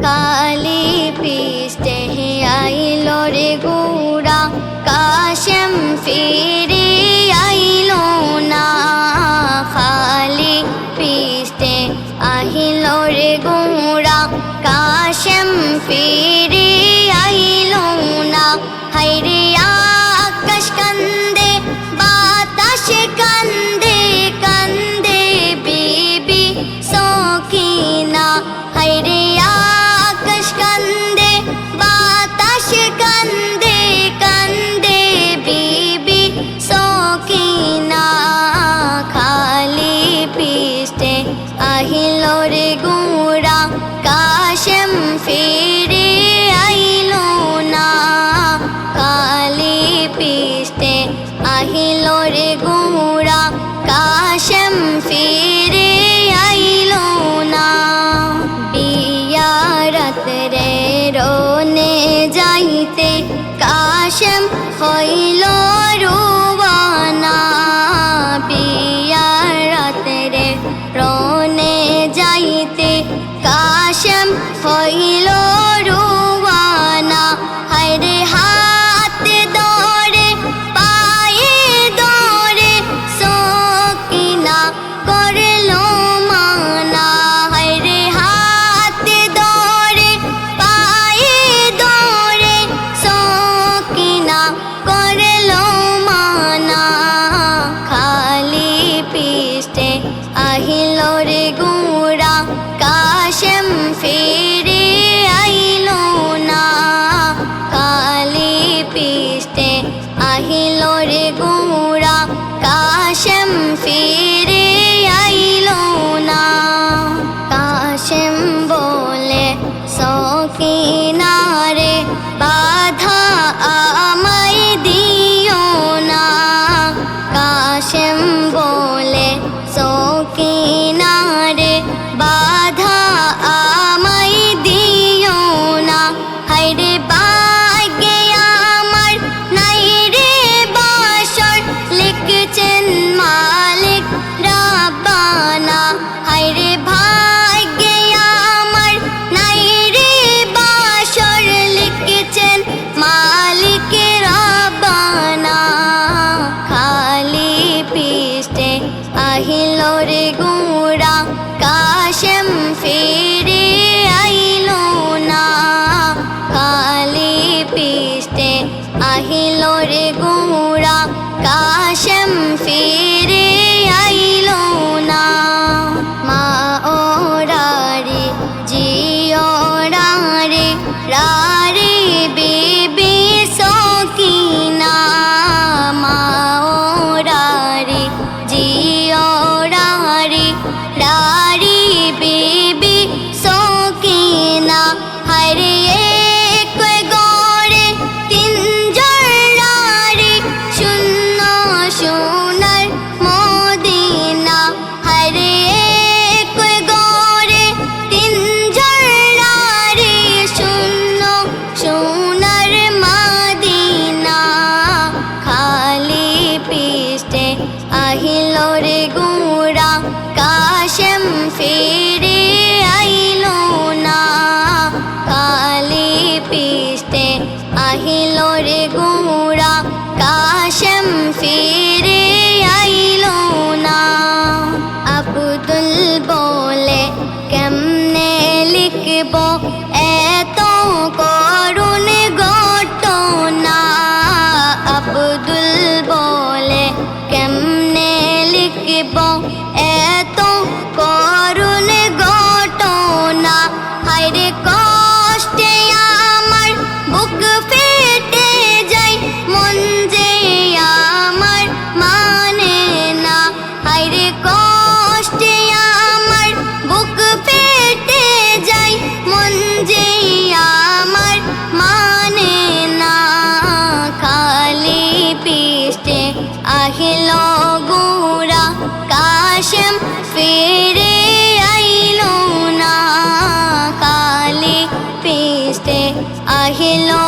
কালি পিষ্টে আইলো রে গোরা কাশেম ফিরে আইলো না খালি পিষ্টে আহিলো রে গোরা কাশেম ফিরে আইলো না হায়রে আকাশ কান্দে বাতাস কান্দে কান্দে বিবি সকিনা হায়রে আকাশ কান্দে বাতাস কান্দে কান্দে বিবি সকিনা খালি পিষ্টে আহিলো রে গোরা কাশেম ফিরে আইলো না খালি পিষ্টে আহিলো রে গোরা কাশেম ফিরে আইলো না বিয়ারত রে রোনে যাইতে কাশেম হইল রুবানা বিয়ারত রে রোনে যাইতে কাশেম হইল রুবানা হায়রে হাতে ধরে পায়ে ধরে সকিনা করলো মানা হায়রে হাতে ধরে পায়ে ধরে সকিনা করলো মানা খালি পিষ্টে আহিলো রে গোরা কাশেম ফিরে আইলো না খালি পিষ্টে আহিলো রে গোরা কাশেম ফিরে আইলো না কাশেম বলে সকিনা রে বাধা আমায় দিও না কাশেম বলে সকিনা রে বাধা আমায় দিও না হায়রে ভাগ্যে আমার নাই রে বাসর লিখছেন মালিক রাব্বানা হায়রে ভাগ্যে আমার নাই রে বাসর লিখছেন মালিক রাব্বানা খালি পিষ্টে আহিলো রে গোরা কাশেম ফিরে আইলো না খালি পিষ্টে আহিলো রে গোরা কাশেম ফিরে আইলো না মা ওরারে জিওরারে রারে বিবি সকিনা মা ওরারে জিওরারে রারে বিবি সকিনা হায়রে এক গড়ে তিনজন রারে শূন্য সোনার মদিনা হায়রে এক গড়ে তিনজন রারে শূন্য সোনার মদিনা খালি পিষ্টে আহিলো রে গোরা কাশেম ফিরে আইলো না খালি পিষ্টে আহিলো রে গোরা কাশেম ফিরে আইলো না আব্দুল বলে কেমনে লিখব এত করুণ ঘটনা আব্দুল বলে কেমনে লিখব এত করুণ ঘটনা হায়রে কষ্টে আমার বুক ফেটে যায় মন যে আমার মানে না হায়রে কষ্টে আমার বুক ফেটে যায় মন যে আমার মানে না খালি পিষ্টে আহিলো গোরা কাশেম ফিরে আইলো না খালি পিষ্টে আহিলো